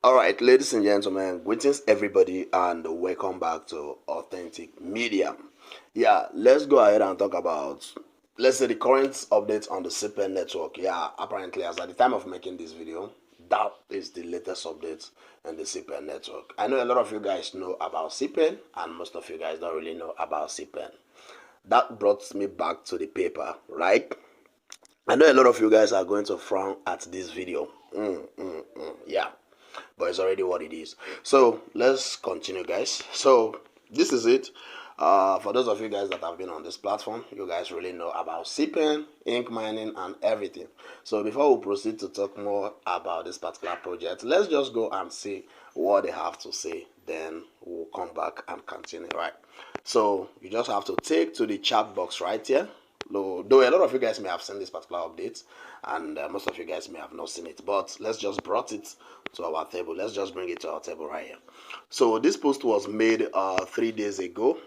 All right, ladies and gentlemen, greetings everybody, and welcome back to Authentic Media. Yeah, let's go ahead and talk about, let's say, the current updates on the cPen network. Yeah, apparently, as at the time of making this video, that is the latest update on the cPen network. I know a lot of you guys know about cPen, and most of you guys don't really know about cPen. That brought me back to the paper, right? I know a lot of you guys are going to frown at this video. Yeah, but it's already what it is. So let's continue, guys. So this is it. For those of you guys that have been on this platform, you guys really know about cPen, ink mining, and everything. So before we proceed to talk more about this particular project, let's just go and see what they have to say. Then we'll come back and continue, right? So you just have to take to the chat box right here. Though a lot of you guys may have seen this particular update, and most of you guys may have not seen it, but let's just brought it to our table. Let's just bring it to our table right here. So this post was made 3 days ago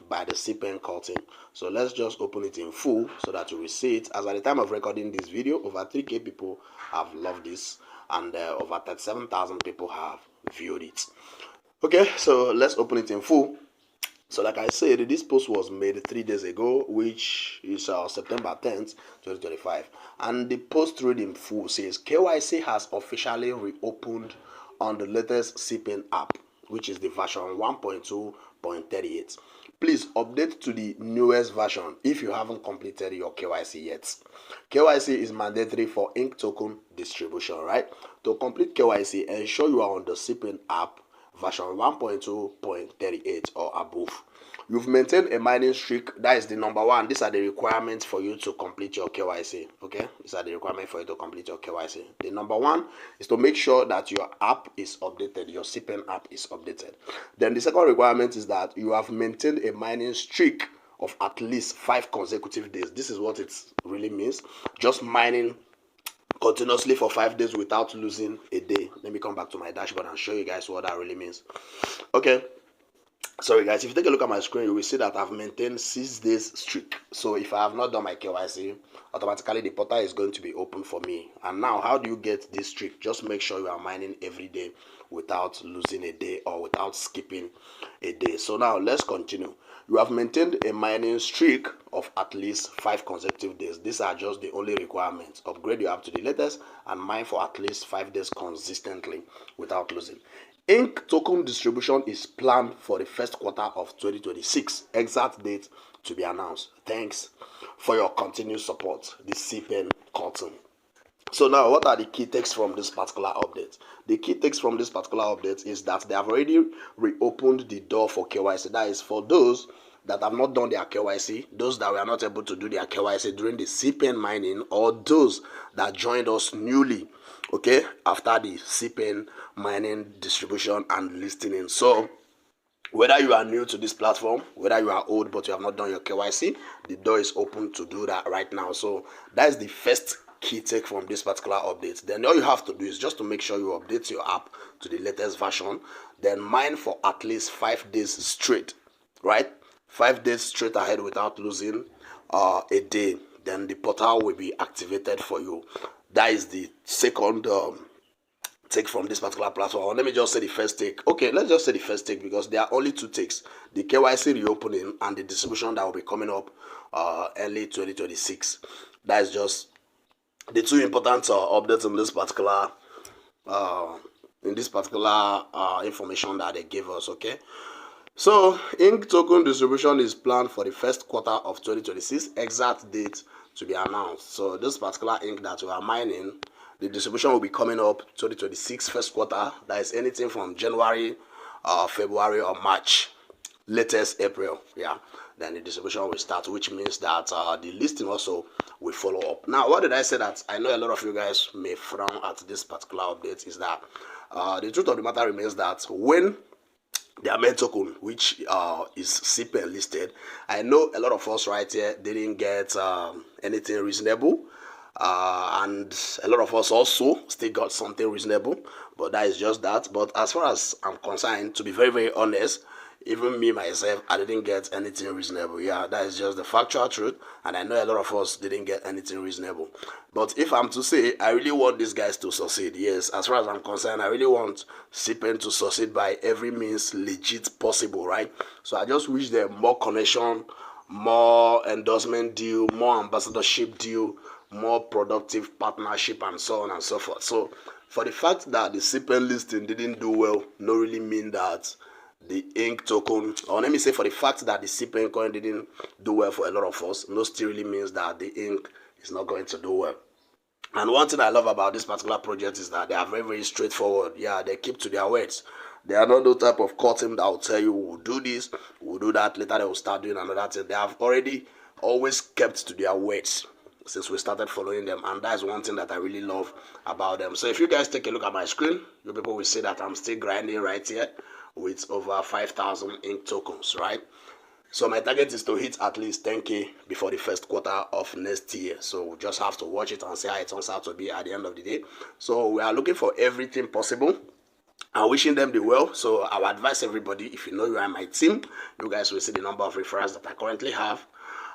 by the cPen team. So let's just open it in full so that you will see it. As at the time of recording this video, over 3K people have loved this, and over 37,000 people have viewed it. Okay, so let's open it in full. So like I said, this post was made 3 days ago, which is September 10th, 2025. And the post read in full says, KYC has officially reopened on the latest cPen app, which is the version 1.2.38. Please update to the newest version if you haven't completed your KYC yet. KYC is mandatory for ink token distribution, right? To complete KYC, ensure you are on the cPen app version 1.2.38 or above. You've maintained a mining streak. That is the number one. These are the requirements for you to complete your KYC. Okay, these are the requirements for you to complete your KYC. The number one is to make sure that your app is updated, your cPen app is updated. Then the second requirement is that you have maintained a mining streak of at least 5 consecutive days. This is what it really means. Just mining continuously for 5 days without losing a day. Let me come back to my dashboard and show you guys what that really means. Okay, sorry guys, if you take a look at my screen, you will see that I've maintained 6 days streak. So if I have not done my KYC, automatically the portal is going to be open for me. And now, how do you get this streak? Just make sure you are mining every day without losing a day or without skipping a day. So now let's continue. You have maintained a mining streak of at least 5 consecutive days. These are just the only requirements. Upgrade your app to the latest and mine for at least 5 days consistently without losing. Ink token distribution is planned for the first quarter of 2026. Exact date to be announced. Thanks for your continued support. The cPen team. So now, what are the key takes from this particular update? The key takes from this particular update is that they have already reopened the door for KYC. That is for those that have not done their KYC, those that were not able to do their KYC during the cPen mining, or those that joined us newly, okay, after the cPen mining distribution and listing. So whether you are new to this platform, whether you are old but you have not done your KYC, the door is open to do that right now. So that is the first key take from this particular update. Then all you have to do is just to make sure you update your app to the latest version, then mine for at least 5 days straight, right? 5 days straight ahead without losing a day. Then the portal will be activated for you. That is the second take from this particular platform. Let me just say the first take. Okay, let's just say the first take because there are only 2 takes: the KYC reopening and the distribution that will be coming up early 2026. That is just the 2 important updates in this particular information that they gave us. Okay, so ink token distribution is planned for the first quarter of 2026. Exact date to be announced. So this particular ink that we are mining, the distribution will be coming up 2026 first quarter. That is anything from January, February, or March, latest April. Yeah, then the distribution will start, which means that the listing also will follow up. Now, what did I say that I know a lot of you guys may frown at this particular update is that the truth of the matter remains that when their main token, which is cPen listed, I know a lot of us right here didn't get anything reasonable, and a lot of us also still got something reasonable, but that is just that. But as far as I'm concerned, to be very, very honest, Even me myself, I didn't get anything reasonable. Yeah, that is just the factual truth, and I know a lot of us didn't get anything reasonable. But if I'm to say, I really want these guys to succeed. Yes, as far as I'm concerned, I really want cPen to succeed by every means legit possible, right? So I just wish there more connection, more endorsement deal, more ambassadorship deal, more productive partnership, and so on and so forth. So for the fact that the cPen listing didn't do well, no really mean that the ink token, or let me say, for the fact that the cPen coin didn't do well for a lot of us, no still really means that the ink is not going to do well. And one thing I love about this particular project is that they are very, very straightforward. Yeah, they keep to their words. They are not the type of cut team that will tell you we'll do this, we'll do that, later they will start doing another thing. They have already always kept to their words since we started following them, and that's one thing that I really love about them. So if you guys take a look at my screen, you people will see that I'm still grinding right here with over 5,000 ink tokens, right? So my target is to hit at least 10k before the first quarter of next year. So we just have to watch it and see how it turns out to be at the end of the day. So we are looking for everything possible and wishing them the well. So I would advise everybody, if you know you are in my team, you guys will see the number of referrals that I currently have.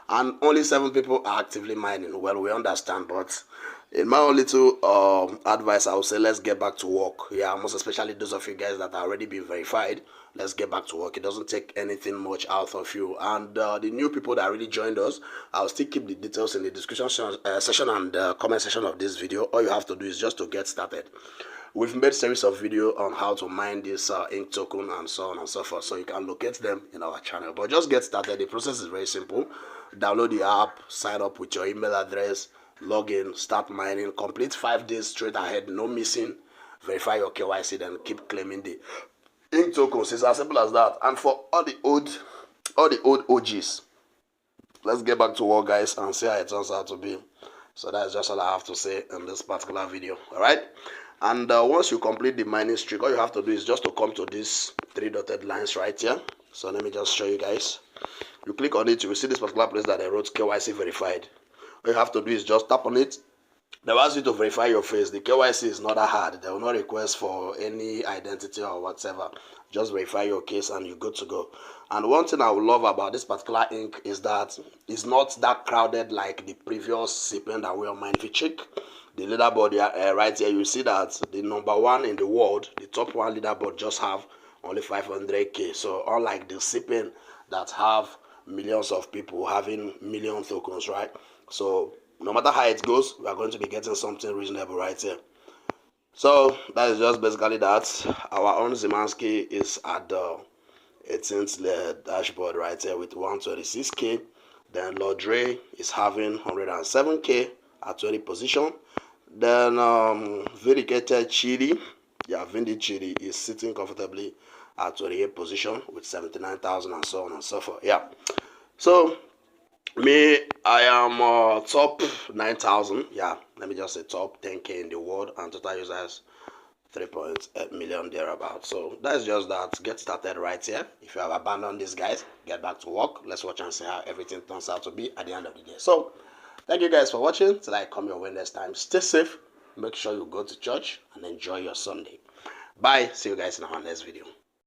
And only 7 people are actively mining. Well, we understand, but in my own little advice, I would say let's get back to work. Yeah, most especially those of you guys that are already been verified. Let's get back to work. It doesn't take anything much out of you. And the new people that really joined us, I'll still keep the details in the description section and the comment section of this video. All you have to do is just to get started. We've made a series of videos on how to mine this ink token and so on and so forth, so you can locate them in our channel. But just get started. The process is very simple. Download the app, sign up with your email address, log in, start mining, complete 5 days straight ahead, no missing, verify your KYC, then keep claiming the ink tokens. It's as simple as that. And for all the old OGs, let's get back to work, guys, and see how it turns out to be. So that's just all I have to say in this particular video. All right. And once you complete the mining streak, all you have to do is just to come to these 3 dotted lines right here. So let me just show you guys. You click on it, you will see this particular place that I wrote KYC verified. All you have to do is just tap on it. They will ask you to verify your face. The KYC is not that hard. They will not request for any identity or whatever. Just verify your case and you're good to go. And one thing I would love about this particular ink is that it's not that crowded like the previous cPen that we are mining. If you check the leaderboard right here, you see that the number 1 in the world, the top 1 leaderboard, just have only 500k. So unlike the cPen that have millions of people having million tokens, right? So no matter how it goes, we are going to be getting something reasonable right here. So that is just basically that. Our own Zimansky is at the 18th dashboard right here with 126k. Then Lord Dre is having 107k at 20 position. Then Vindicated Chidi, yeah, Vindy Chidi is sitting comfortably at 28 position with 79,000 and so on and so forth. Yeah. So me, I am top 9,000. Yeah, let me just say top 10k in the world, and total users 3.8 million thereabout. So that's just that. Get started right here. If you have abandoned these guys, get back to work. Let's watch and see how everything turns out to be at the end of the day. So thank you guys for watching. Till I come your way next time, stay safe. Make sure you go to church and enjoy your Sunday. Bye. See you guys in our next video.